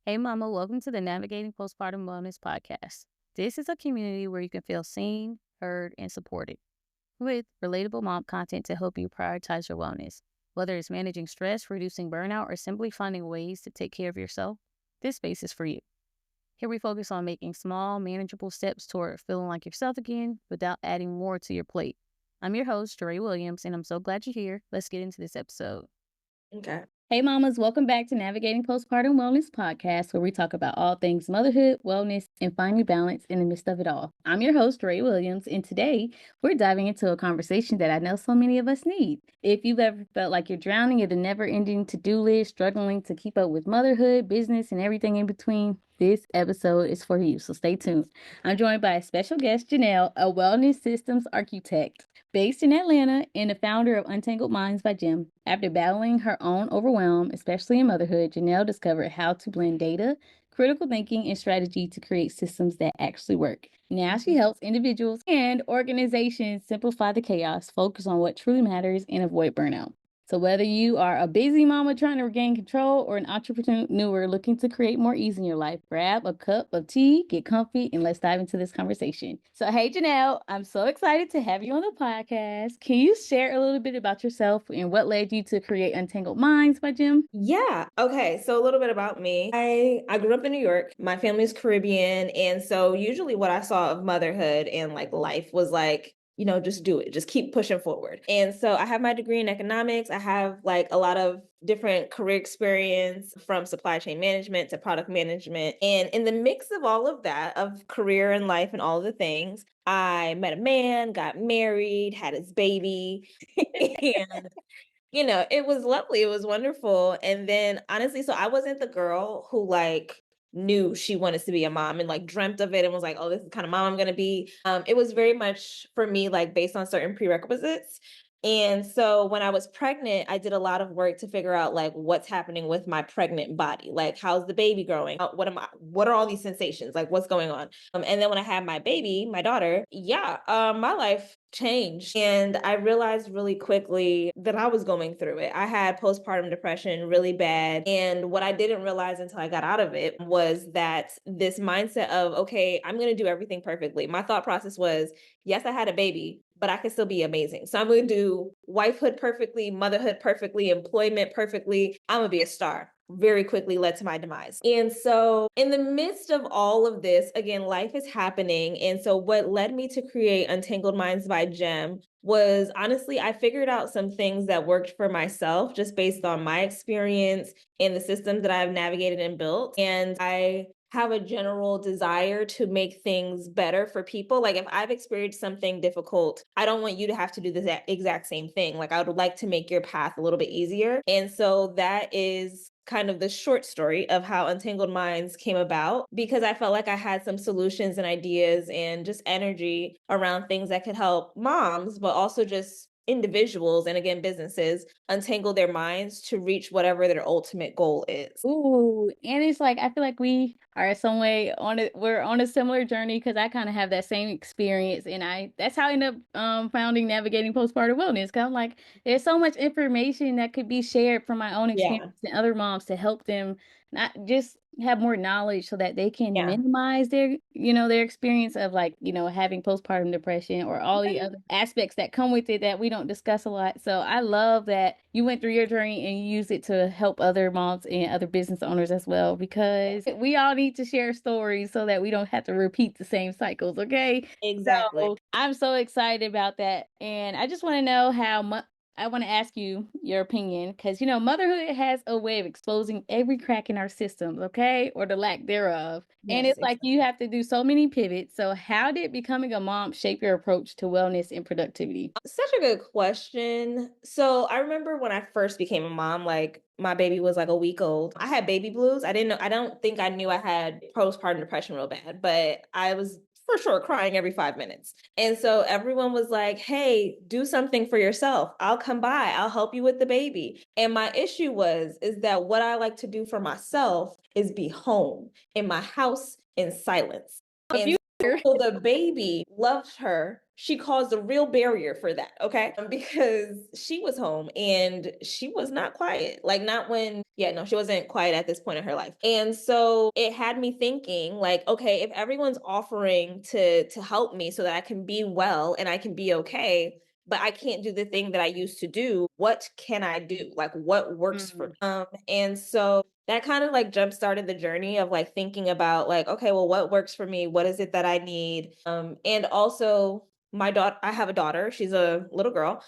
Hey, Mama, welcome to the Navigating Postpartum Wellness podcast. This is a community where you can feel seen, heard, and supported with relatable mom content to help you prioritize your wellness. Whether it's managing stress, reducing burnout, or simply finding ways to take care of yourself, this space is for you. Here we focus on making small, manageable steps toward feeling like yourself again without adding more to your plate. I'm your host, Jaree Williams, and I'm so glad you're here. Let's get into this episode. Okay. Hey, mamas, welcome back to Navigating Postpartum Wellness podcast, where we talk about all things motherhood, wellness, and finding balance in the midst of it all. I'm your host, Jaree Williams, and today we're diving into a conversation that I know so many of us need. If you've ever felt like you're drowning in a never ending to do list, struggling to keep up with motherhood, business, and everything in between, this episode is for you, so stay tuned. I'm joined by a special guest, Jheanelle, a wellness systems architect based in Atlanta and the founder of Untangled Minds by Jim. After battling her own overwhelm, especially in motherhood, Jheanelle discovered how to blend data, critical thinking, and strategy to create systems that actually work. Now she helps individuals and organizations simplify the chaos, focus on what truly matters, and avoid burnout. So whether you are a busy mama trying to regain control or an entrepreneur looking to create more ease in your life, grab a cup of tea, get comfy, and let's dive into this conversation. So hey Jheanelle, I'm so excited to have you on the podcast. Can you share a little bit about yourself and what led you to create Untangled Minds by Jim? Yeah. Okay. So a little bit about me. I grew up in New York. My family's Caribbean. And so usually what I saw of motherhood and like life was like, just do it. Just keep pushing forward. And so I have my degree in economics. I have like a lot of different career experience from supply chain management to product management. And in the mix of all of that, of career and life and all of the things, I met a man, got married, had his baby. And it was lovely, it was wonderful, and then, honestly, so I wasn't the girl who, like, knew she wanted to be a mom and, like, dreamt of it and was like, "Oh, this is the kind of mom I'm gonna be." It was very much, for me, like, based on certain prerequisites, and so when I was pregnant, I did a lot of work to figure out, like, what's happening with my pregnant body, like, how's the baby growing? What are all these sensations? Like, what's going on? And then when I had my baby, my daughter, yeah, my life changed. And I realized really quickly that I was going through it. I had postpartum depression really bad. And what I didn't realize until I got out of it was that this mindset of, okay, I'm going to do everything perfectly. My thought process was, yes, I had a baby, but I can still be amazing. So I'm going to do wifehood perfectly, motherhood perfectly, employment perfectly. I'm going to be a star. Very quickly led to my demise. And so, in the midst of all of this, again, life is happening. And so, what led me to create Untangled Minds by Gem was honestly, I figured out some things that worked for myself just based on my experience and the systems that I've navigated and built. And I have a general desire to make things better for people. Like if I've experienced something difficult, I don't want you to have to do the exact same thing. Like I would like to make your path a little bit easier. And so that is kind of the short story of how Untangled Minds came about because I felt like I had some solutions and ideas and just energy around things that could help moms, but also just individuals and again businesses untangle their minds to reach whatever their ultimate goal is. Ooh, and it's like I feel like we are some way on it. We're on a similar journey because I kind of have that same experience, and that's how I ended up founding Navigating Postpartum Wellness. Cause I'm like, there's so much information that could be shared from my own Yeah. experience and other moms to help them not just have more knowledge so that they can Yeah. minimize their experience of like, having postpartum depression or all the other aspects that come with it that we don't discuss a lot. So I love that you went through your journey and you use it to help other moms and other business owners as well, because we all need to share stories so that we don't have to repeat the same cycles. Okay. Exactly. So I'm so excited about that. And I just want to know I want to ask you your opinion because, motherhood has a way of exposing every crack in our systems, okay, or the lack thereof. And Yes, it's like you exactly. have to do so many pivots. So, how did becoming a mom shape your approach to wellness and productivity? Such a good question. So I remember when I first became a mom, like my baby was like a week old. I had baby blues. I don't think I knew I had postpartum depression real bad, but I was for sure crying every 5 minutes. And so everyone was like, hey, do something for yourself. I'll come by. I'll help you with the baby. And my issue is that what I like to do for myself is be home in my house in silence. A And future. so the baby loved her she caused a real barrier for that. Okay. Because she was home and she was not quiet. Like, not when, yeah, no, she wasn't quiet at this point in her life. And so it had me thinking, like, okay, if everyone's offering to help me so that I can be well and I can be okay, but I can't do the thing that I used to do, what can I do? Like, what works for me? And so that kind of like jump started the journey of like thinking about like, okay, well, what works for me? What is it that I need? And also my daughter, I have a daughter, she's a little girl.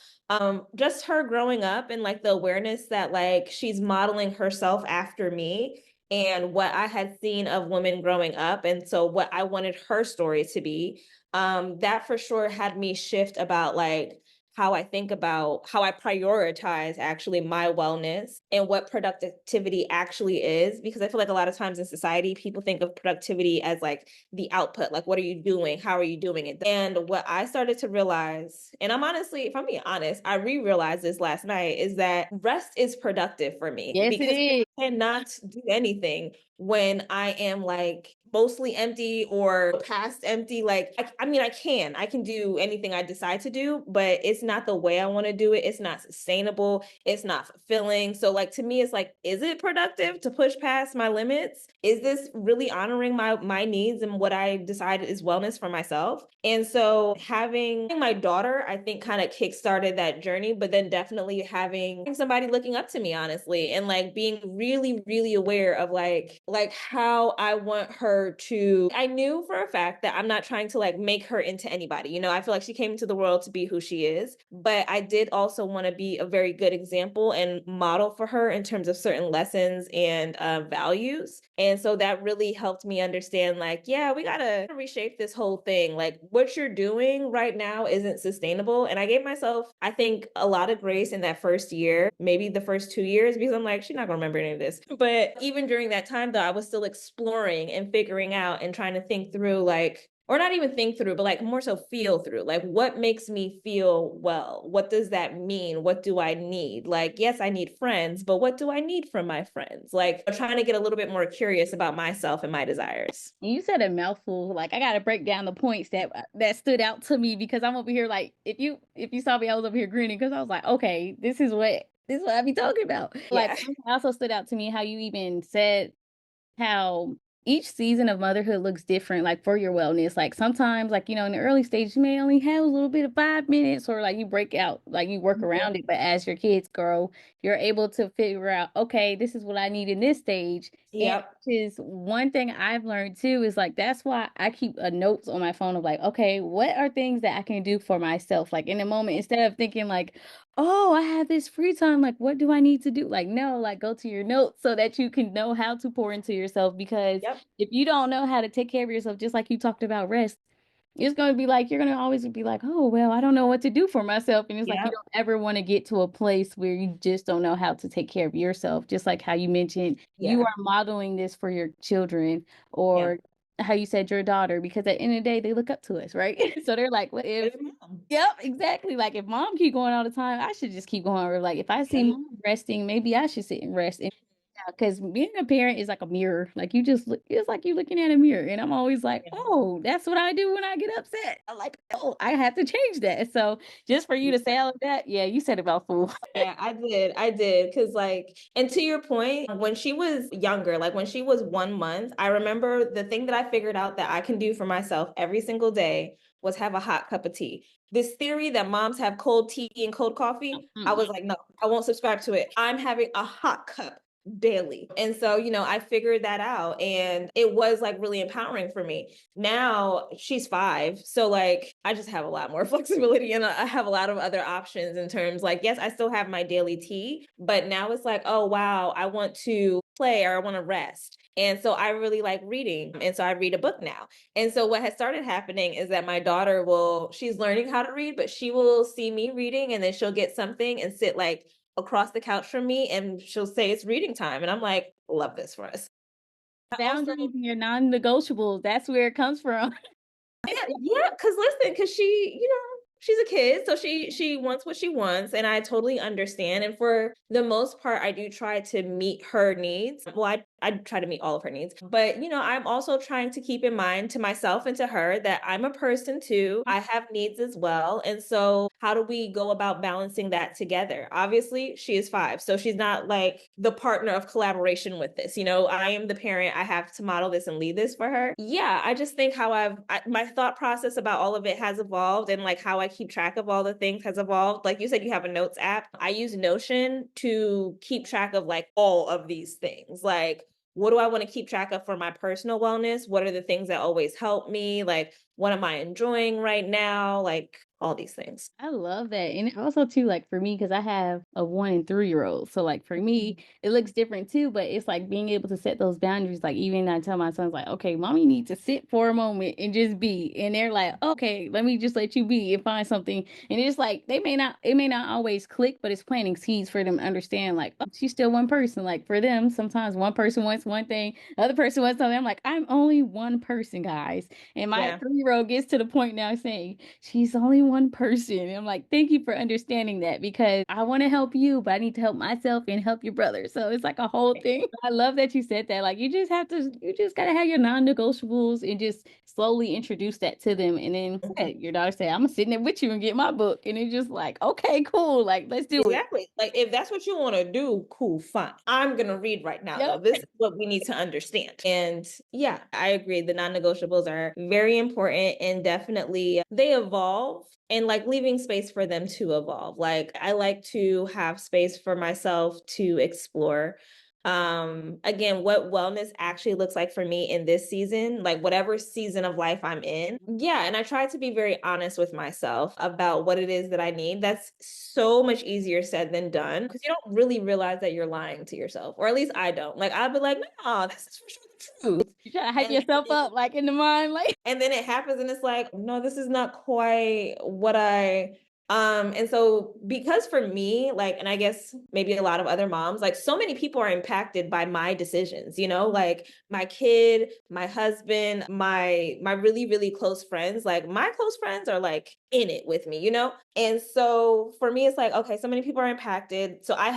Just her growing up and like the awareness that like she's modeling herself after me and what I had seen of women growing up. And so what I wanted her story to be, that for sure had me shift about like how I think about how I prioritize actually my wellness and what productivity actually is. Because I feel like a lot of times in society, people think of productivity as like the output, like, what are you doing? How are you doing it? And what I started to realize, and I'm honestly, if I'm being honest, I realized this last night, is that rest is productive for me Yes, it because is. I cannot do anything when I am like mostly empty or past empty. Like, I mean, I can do anything I decide to do, but it's not the way I want to do it. It's not sustainable. It's not fulfilling. So, like, to me, it's like, is it productive to push past my limits? Is this really honoring my needs and what I decided is wellness for myself? And so, having my daughter, I think, kind of kickstarted that journey. But then definitely having somebody looking up to me, honestly, and like being really, really aware of like how I want her to. I knew for a fact that I'm not trying to like make her into anybody. You know, I feel like she came into the world to be who she is, but I did also want to be a very good example and model for her in terms of certain lessons and values. And so that really helped me understand, like, yeah, we gotta reshape this whole thing. Like, what you're doing right now isn't sustainable. And I gave myself, I think, a lot of grace in that first year, maybe the first 2 years, because I'm like, she's not gonna remember any of this. But even during that time, though, I was still exploring and figuring out and trying to think through, like, or not even think through, but like more so feel through, like, what makes me feel well? What does that mean? What do I need? Like, yes, I need friends, but what do I need from my friends? Like, I'm trying to get a little bit more curious about myself and my desires. You said a mouthful. Like, I gotta break down the points that stood out to me because I'm over here like, if you saw me, I was over here grinning because I was like, okay, this is what I be talking about. Like, Yeah. something also stood out to me how you even said how each season of motherhood looks different, like for your wellness. Like sometimes, like, in the early stage, you may only have a little bit of 5 minutes, or like you break out, like you work Mhm. around it. But as your kids grow, you're able to figure out, okay, this is what I need in this stage. And Yep. which is one thing I've learned too, is like that's why I keep a notes on my phone of like, okay, what are things that I can do for myself? Like in the moment, instead of thinking like, oh, I have this free time. Like, what do I need to do? Like, no, like go to your notes so that you can know how to pour into yourself. Because Yep. if you don't know how to take care of yourself, just like you talked about rest, it's going to be like, you're going to always be like, oh, well, I don't know what to do for myself. And it's like, you Yep. don't ever want to get to a place where you just don't know how to take care of yourself. Just like how you mentioned, you Yeah. are modeling this for your children, Yeah. or how you said your daughter, because at the end of the day, they look up to us, right? So they're like, what if, Good mom. yep, exactly. Like if mom keep going all the time, I should just keep going. Or like if I see Yep. mom resting, maybe I should sit and rest. And because being a parent is like a mirror. Like you just look, it's like you looking at a mirror. And I'm always like, oh, that's what I do when I get upset. I'm like, oh, I have to change that. So just for you to say all of that, yeah, you said about fool. Yeah, I did. I did. Cause like, and to your point, when she was younger, like when she was 1 month, I remember the thing that I figured out that I can do for myself every single day was have a hot cup of tea. This theory that moms have cold tea and cold coffee, I Mm-mm. was like, no, I won't subscribe to it. I'm having a hot cup daily. And so, I figured that out and it was like really empowering for me. Now she's 5, so like I just have a lot more flexibility and I have a lot of other options in terms, like, yes, I still have my daily tea, but now it's like, oh wow, I want to play or I want to rest. And so I really like reading. And so I read a book now. And so what has started happening is that my daughter she's learning how to read, but she will see me reading and then she'll get something and sit like across the couch from me and she'll say it's reading time. And I'm like, love this for us. I also, Boundaries and your non-negotiables. That's where it comes from. yeah, because listen, because she's a kid, so she wants what she wants, and I totally understand. And for the most part, I do try to meet her needs. Well, I I try to meet all of her needs. But, I'm also trying to keep in mind to myself and to her that I'm a person too. I have needs as well. And so how do we go about balancing that together? Obviously, she is 5, so she's not like the partner of collaboration with this. I am the parent. I have to model this and lead this for her. Yeah, I just think how my thought process about all of it has evolved, and like how I keep track of all the things has evolved. Like you said, you have a notes app. I use Notion to keep track of like all of these things. Like, what do I want to keep track of for my personal wellness? What are the things that always help me? Like, what am I enjoying right now? Like, all these things. I love that. And also too, like for me, because I have a 1 and 3-year-old. So like for me, it looks different too, but it's like being able to set those boundaries. Like even I tell my sons like, okay, mommy needs to sit for a moment and just be. And they're like, okay, let me just let you be and find something. And it's like it may not always click, but it's planting seeds for them to understand like, oh, she's still one person. Like for them, sometimes one person wants one thing, the other person wants something. I'm like, I'm only one person, guys. And my Yeah. 3-year-old gets to the point now saying, she's only one person. And I'm like, thank you for understanding that because I want to help you, but I need to help myself and help your brother. So it's like a whole thing. I love that you said that. Like, you just got to have your non negotiables and just slowly introduce that to them. And then your daughter said, I'm going to sit there with you and get my book. And it's just like, okay, cool. Like, let's do it. Exactly. Like if that's what you want to do, cool, fine. I'm going to read right now though. Yep. This is what we need to understand. And yeah, I agree. The non-negotiables are very important, and definitely they evolve, and like leaving space for them to evolve. Like I like to have space for myself to explore again what wellness actually looks like for me in this season, like whatever season of life I'm in. Yeah, and I try to be very honest with myself about what it is that I need. That's so much easier said than done, because you don't really realize that you're lying to yourself, or at least I don't. Like I'll be like, no, this is for sure the truth. You try to hype And yourself up like in the mind, like and then it happens and it's like, no, this is not quite what and so because for me, like, and I guess maybe a lot of other moms, like so many people are impacted by my decisions, like my kid, my husband, my really, really close friends. Like my close friends are like in it with me, And so for me, it's like, okay, so many people are impacted. So I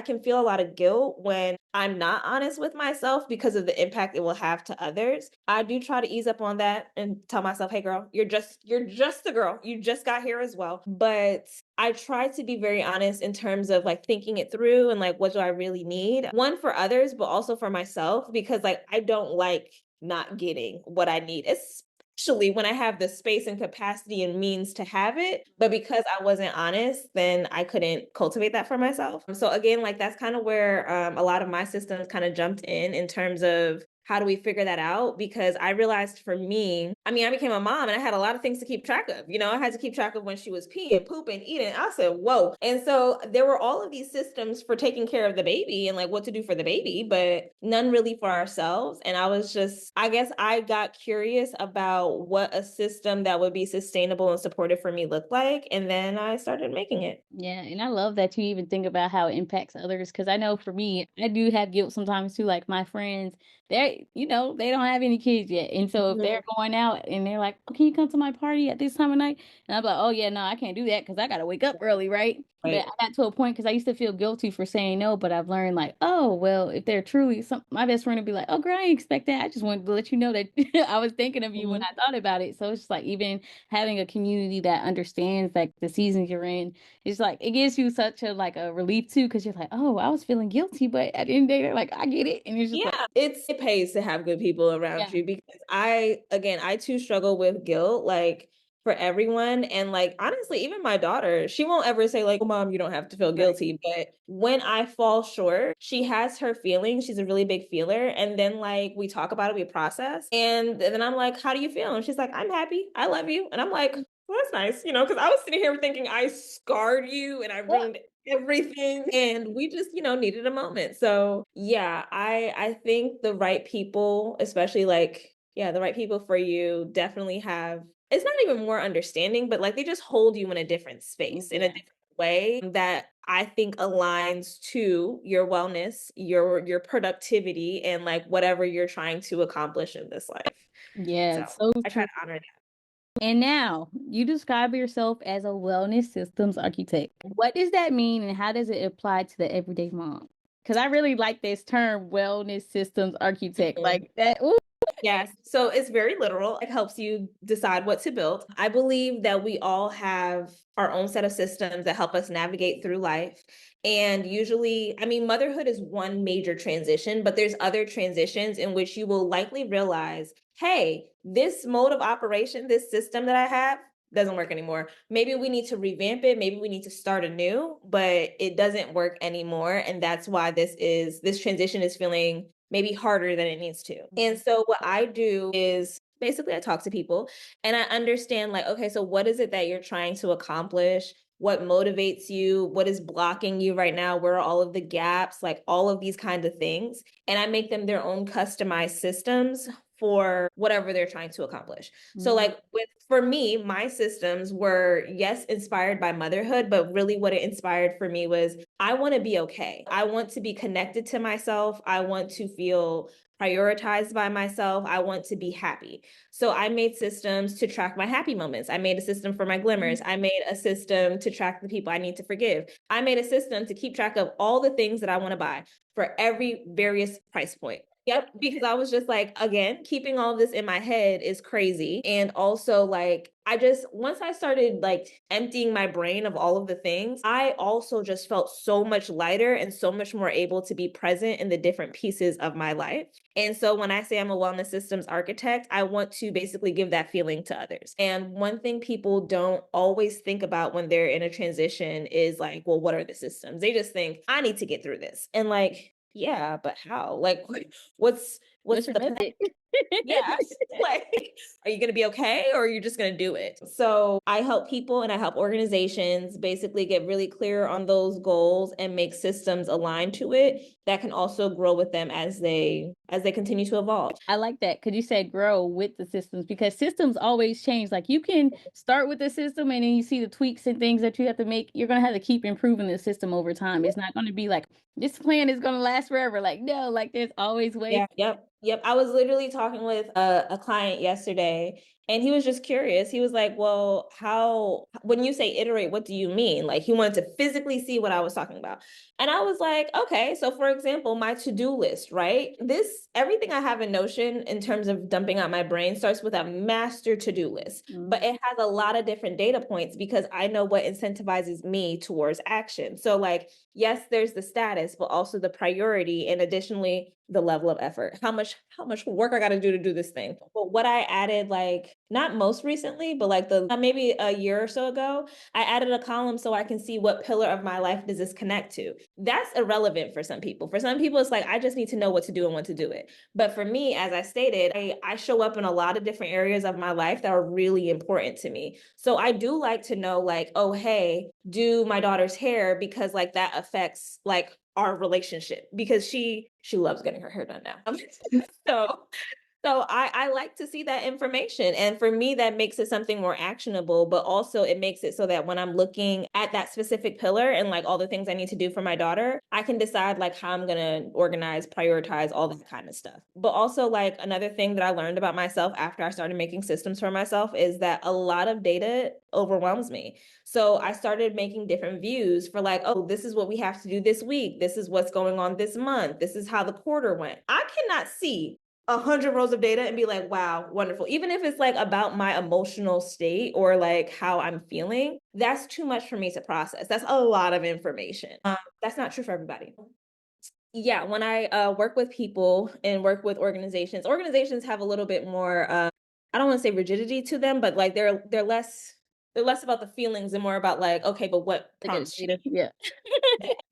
can feel a lot of guilt when I'm not honest with myself because of the impact it will have to others. I do try to ease up on that and tell myself, hey girl, you're just the girl. You just got here as well. But I try to be very honest in terms of like thinking it through and like what do I really need? One, for others, but also for myself, because like I don't like not getting what I need, especially when I have the space and capacity and means to have it. But because I wasn't honest, then I couldn't cultivate that for myself. So again, like that's kind of where a lot of my systems kind of jumped in terms of how do we figure that out? Because I realized for me, I mean, I became a mom and I had a lot of things to keep track of. I had to keep track of when she was peeing, pooping, eating. I said, whoa. And so there were all of these systems for taking care of the baby and like what to do for the baby, but none really for ourselves. And I guess I got curious about what a system that would be sustainable and supportive for me looked like. And then I started making it. yeah, and I love that you even think about how it impacts others because I know for me, I do have guilt sometimes too. Like my friends, they don't have any kids yet, and so if they're going out and they're like, oh, "Can you come to my party at this time of night?" and I'm like, "Oh yeah, no, I can't do that because I gotta wake up early, right?" Right. But I got to a point because I used to feel guilty for saying no, but I've learned like, oh well, if they're truly my best friend would be like, "Oh girl, I didn't expect that. I just wanted to let you know that I was thinking of you when Mhm. I thought about it." So it's just like even having a community that understands like the seasons you're in, it's like it gives you such a like a relief too, because you're like, oh, I was feeling guilty, but at the end of the day, they're like, I get it. And it's just like, Yeah, it pays to have good people around yeah, you, because I too struggle with guilt, like for everyone. And like, honestly, even my daughter, she won't ever say like, oh, mom, you don't have to feel right. guilty. But when I fall short, she has her feelings. She's a really big feeler. And then like we talk about it, we process. And then I'm like, how do you feel? And she's like, I'm happy. I love you. And I'm like, well, that's nice, because I was sitting here thinking I scarred you and I Yeah. ruined everything, and we just needed a moment. So yeah, I think the right people, especially like, yeah, the right people for you definitely have, it's not even more understanding, but like they just hold you in a different space, in a Yeah. different way that I think aligns to your wellness, your productivity, and like whatever you're trying to accomplish in this life. Yeah, So it's so I try true. to honor And now you describe yourself as a wellness systems architect. What does that mean and how does it apply to the everyday mom? Because I really like this term, wellness systems architect. Mhm. Like that. Ooh. Yes. So it's very literal. It helps you decide what to build. I believe that we all have our own set of systems that help us navigate through life. And usually, I mean, motherhood is one major transition, but there's other transitions in which you will likely realize, hey, this mode of operation, this system that I have doesn't work anymore. Maybe we need to revamp it. Maybe we need to start anew, but it doesn't work anymore. And that's why this transition is feeling maybe harder than it needs to. And so what I do is basically I talk to people and I understand like, okay, so what is it that you're trying to accomplish? What motivates you? What is blocking you right now? Where are all of the gaps? Like all of these kind of things. And I make them their own customized systems for whatever they're trying to accomplish. So like for me, my systems were yes, inspired by motherhood, but really what it inspired for me was I want to be okay. I want to be connected to myself. I want to feel prioritized by myself. I want to be happy. So I made systems to track my happy moments. I made a system for my glimmers. I made a system to track the people I need to forgive. I made a system to keep track of all the things that I want to buy for every various price point. Yep, because I was just like, again, keeping all this in my head is crazy. And also like once I started like emptying my brain of all of the things, I also just felt so much lighter and so much more able to be present in the different pieces of my life. And so when I say I'm a wellness systems architect, I want to basically give that feeling to others. And one thing people don't always think about when they're in a transition is like, well, what are the systems? They just think, I need to get through this. And like, yeah, but how? Like, what's What's your the plan? method? Yeah. Like, are you going to be okay or are you just going to do it? So I help people and I help organizations basically get really clear on those goals and make systems aligned to it that can also grow with them as they continue to evolve. I like that because you said grow with the systems because systems always change. Like you can start with the system and then you see the tweaks and things that you have to make. You're going to have to keep improving the system over time. It's not going to be like this plan is going to last forever. Like, no, like there's always ways. Yeah. Yep. I was literally talking with a client yesterday and he was just curious. He was like, well, when you say iterate, what do you mean? Like he wanted to physically see what I was talking about. And I was like, okay, so for example, my to-do list, right? Everything I have in Notion in terms of dumping out my brain starts with a master to-do list, but it has a lot of different data points because I know what incentivizes me towards action. So like, yes, there's the status, but also the priority and additionally the level of effort. How much work I got to do this thing. But what I added, like not most recently, but like maybe a year or so ago, I added a column so I can see what pillar of my life does this connect to. That's irrelevant for some people. For some people, it's like I just need to know what to do and when to do it. But for me, as I stated, I show up in a lot of different areas of my life that are really important to me. So I do like to know, like, oh, hey, do my daughter's hair because like that affects like our relationship because she loves getting her hair done now. so so I like to see that information. And for me, that makes it something more actionable, but also it makes it so that when I'm looking at that specific pillar and like all the things I need to do for my daughter, I can decide like how I'm going to organize, prioritize, all that kind of stuff. But also like another thing that I learned about myself after I started making systems for myself is that a lot of data overwhelms me. So I started making different views for like, oh, this is what we have to do this week. This is what's going on this month. This is how the quarter went. I cannot see 100 rows of data and be like, wow, wonderful. Even if it's like about my emotional state or like how I'm feeling, that's too much for me to process. That's a lot of information. That's not true for everybody. Yeah, when I work with people and work with organizations have a little bit more, I don't want to say rigidity to them, but like they're less about the feelings and more about like, okay, but what prompts you? Yeah.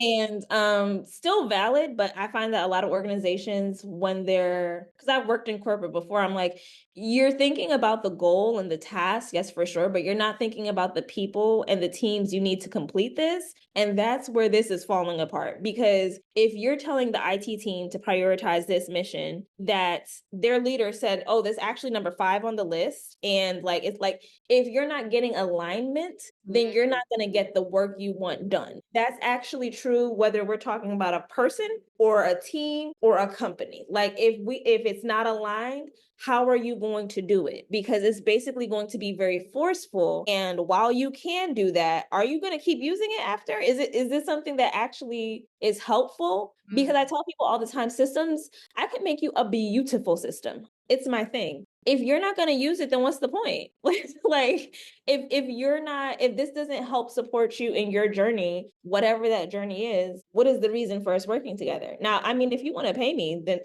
And still valid, but I find that a lot of organizations because I've worked in corporate before, I'm like, you're thinking about the goal and the task, yes, for sure, but you're not thinking about the people and the teams you need to complete this. And that's where this is falling apart. Because if you're telling the IT team to prioritize this mission that their leader said, oh, that's actually number 5 on the list. And like, it's like, if you're not getting a alignment, then you're not going to get the work you want done. That's actually true whether we're talking about a person or a team or a company. Like if it's not aligned, how are you going to do it? Because it's basically going to be very forceful. And while you can do that, are you going to keep using it after? Is this something that actually is helpful? Because I tell people all the time, systems, I can make you a beautiful system. It's my thing. If you're not going to use it, then what's the point? Like if this doesn't help support you in your journey, whatever that journey is, what is the reason for us working together? Now, I mean, if you want to pay me, then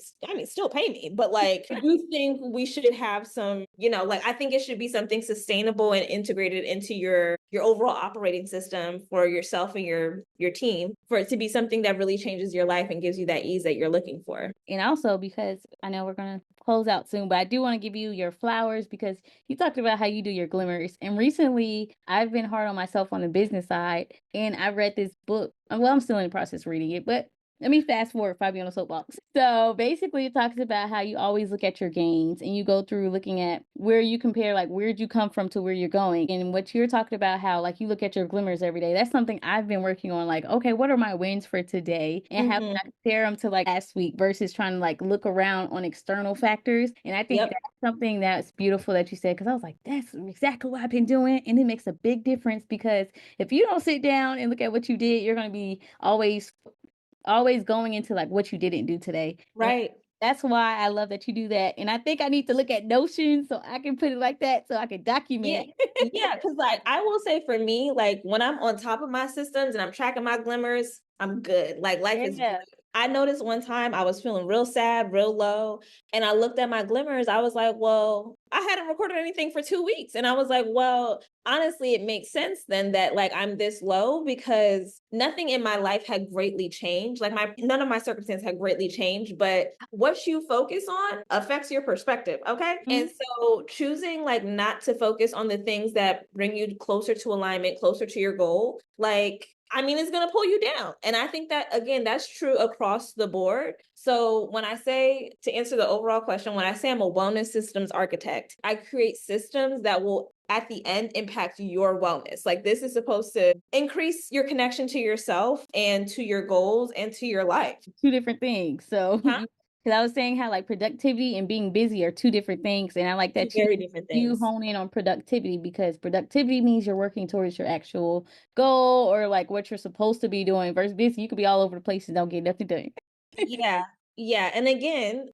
still pay me. But like, I do think we should have some, like I think it should be something sustainable and integrated into your overall operating system for yourself and your team, for it to be something that really changes your life and gives you that ease that you're looking for. And also, because I know we're going to close out soon, but I do want to give you your flowers because you talked about how you do your glimmers. And recently, I've been hard on myself on the business side, and I read this book. Well, I'm still in the process of reading it, but let me fast forward if I be on a soapbox. So basically, it talks about how you always look at your gains and you go through looking at where you compare, like, where'd you come from to where you're going. And what you're talking about, how, like, you look at your glimmers every day. That's something I've been working on. Like, okay, what are my wins for today? And how can I compare them to, like, last week versus trying to, like, look around on external factors. And I think that's something that's beautiful that you said, because I was like, that's exactly what I've been doing. And it makes a big difference because if you don't sit down and look at what you did, you're going to be always going into like what you didn't do today. Right. And that's why I love that you do that. And I think I need to look at Notion so I can put it like that so I can document. Yeah, because like I will say for me, like when I'm on top of my systems and I'm tracking my glimmers, I'm good. Like life is good. I noticed one time I was feeling real sad, real low, and I looked at my glimmers. I was like, well, I hadn't recorded anything for 2 weeks. And I was like, well, honestly, it makes sense then that like I'm this low because nothing in my life had greatly changed. Like none of my circumstances had greatly changed, but what you focus on affects your perspective. Okay. And so choosing like not to focus on the things that bring you closer to alignment, closer to your goal, like I mean, it's going to pull you down. And I think that, again, that's true across the board. So when I say, to answer the overall question, when I say I'm a wellness systems architect, I create systems that will at the end impact your wellness. Like this is supposed to increase your connection to yourself and to your goals and to your life. Two different things. So because I was saying how like productivity and being busy are two different things. And I like that very different things. You hone in on productivity because productivity means you're working towards your actual goal or like what you're supposed to be doing versus busy. You could be all over the place and don't get nothing done. Yeah. And again,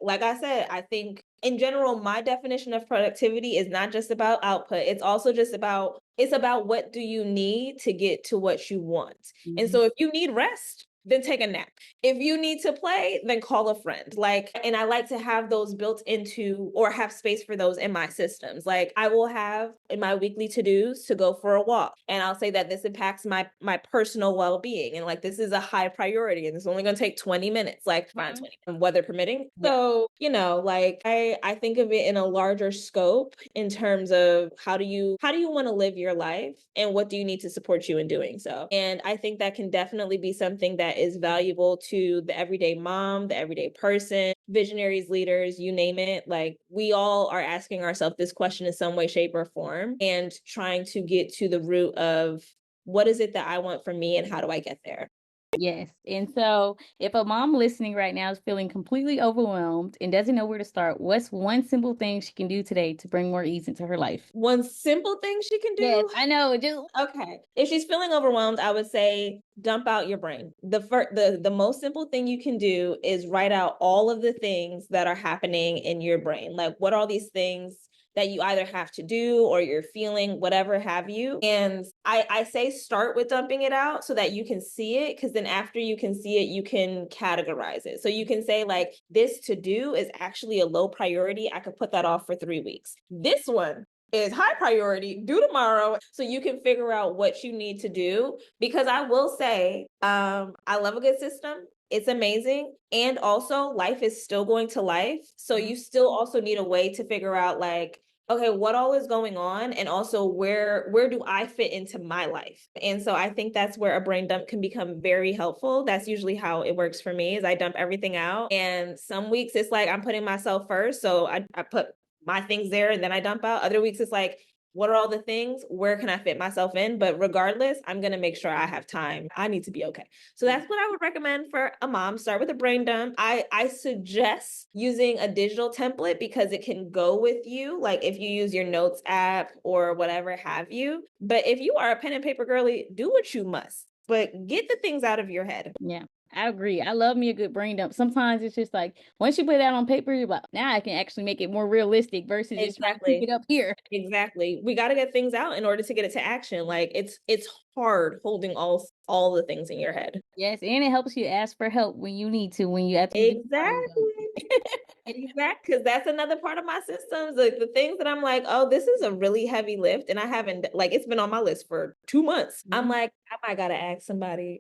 like I said, I think in general, my definition of productivity is not just about output. It's also just about what do you need to get to what you want. And so if you need rest, then take a nap. If you need to play, then call a friend. Like, and I like to have those built into or have space for those in my systems. Like I will have in my weekly to-dos to go for a walk. And I'll say that this impacts my personal well-being. And like, this is a high priority and it's only going to take 20 minutes, like fine, 20, weather permitting. So, like I think of it in a larger scope in terms of how do you want to live your life and what do you need to support you in doing so? And I think that can definitely be something that is valuable to the everyday mom, the everyday person, visionaries, leaders, you name it. Like we all are asking ourselves this question in some way, shape, or form and trying to get to the root of what is it that I want from me and how do I get there? Yes. And so if a mom listening right now is feeling completely overwhelmed and doesn't know where to start, what's one simple thing she can do today to bring more ease into her life? One simple thing she can do? Yes, I know. Okay. If she's feeling overwhelmed, I would say dump out your brain. The most simple thing you can do is write out all of the things that are happening in your brain. Like what are these things that you either have to do or you're feeling, whatever have you. And I say start with dumping it out so that you can see it, because then after you can see it, you can categorize it. So you can say like, this to do is actually a low priority. I could put that off for 3 weeks. This one is high priority, due tomorrow. So you can figure out what you need to do. Because I will say, I love a good system. It's amazing. And also life is still going to life. So you still also need a way to figure out like, okay, what all is going on? And also where do I fit into my life? And so I think that's where a brain dump can become very helpful. That's usually how it works for me is I dump everything out. And some weeks it's like I'm putting myself first. So I put my things there and then I dump out. Other weeks it's like, what are all the things? Where can I fit myself in? But regardless, I'm going to make sure I have time. I need to be okay. So that's what I would recommend for a mom. Start with a brain dump. I suggest using a digital template because it can go with you. Like if you use your notes app or whatever have you. But if you are a pen and paper girly, do what you must. But get the things out of your head. Yeah, I agree. I love me a good brain dump. Sometimes it's just like once you put it out on paper, you're like, now I can actually make it more realistic versus just trying to keep Exactly. it up here. Exactly. We got to get things out in order to get it to action. Like it's hard holding all the things in your head. Yes, and it helps you ask for help when you need to, when you actually do the brain dump. Exactly. Exactly. Because that's another part of my systems. Like the things that I'm like, oh, this is a really heavy lift. And I haven't, like, it's been on my list for 2 months. I'm like, I might got to ask somebody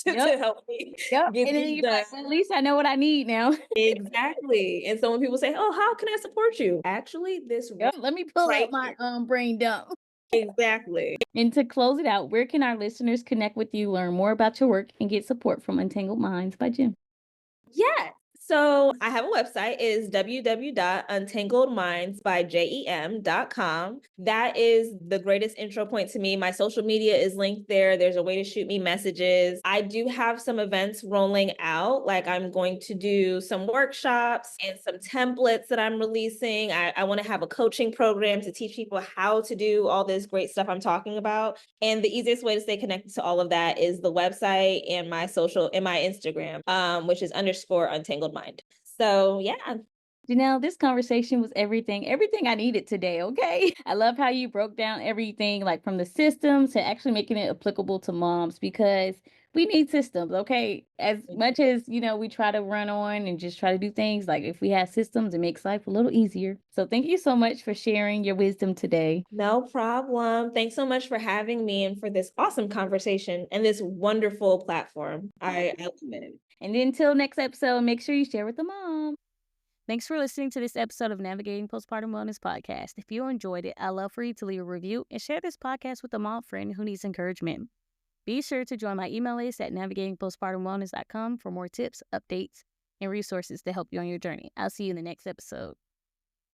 Yep. to help me Yep. get And then these you're done. like, well, at least I know what I need now. Exactly. And so when people say, oh, how can I support you? Actually, this Yep. Let me pull right up my here. brain dump. Exactly. And to close it out, where can our listeners connect with you, learn more about your work, and get support from Untangled Minds by Jim? Yeah. So I have a website is www.untangledmindsbyjem.com. That is the greatest intro point to me. My social media is linked there. There's a way to shoot me messages. I do have some events rolling out. Like I'm going to do some workshops and some templates that I'm releasing. I want to have a coaching program to teach people how to do all this great stuff I'm talking about. And the easiest way to stay connected to all of that is the website and my social and my Instagram, which is _untangled mind. So yeah. Jheanelle, this conversation was everything I needed today, okay? I love how you broke down everything, like from the systems to actually making it applicable to moms because we need systems, okay? As much as, we try to run on and just try to do things, like if we have systems, it makes life a little easier. So thank you so much for sharing your wisdom today. No problem. Thanks so much for having me and for this awesome conversation and this wonderful platform. I love it. And then until next episode, make sure you share with the mom. Thanks for listening to this episode of Navigating Postpartum Wellness podcast. If you enjoyed it, I'd love for you to leave a review and share this podcast with a mom friend who needs encouragement. Be sure to join my email list at navigatingpostpartumwellness.com for more tips, updates, and resources to help you on your journey. I'll see you in the next episode.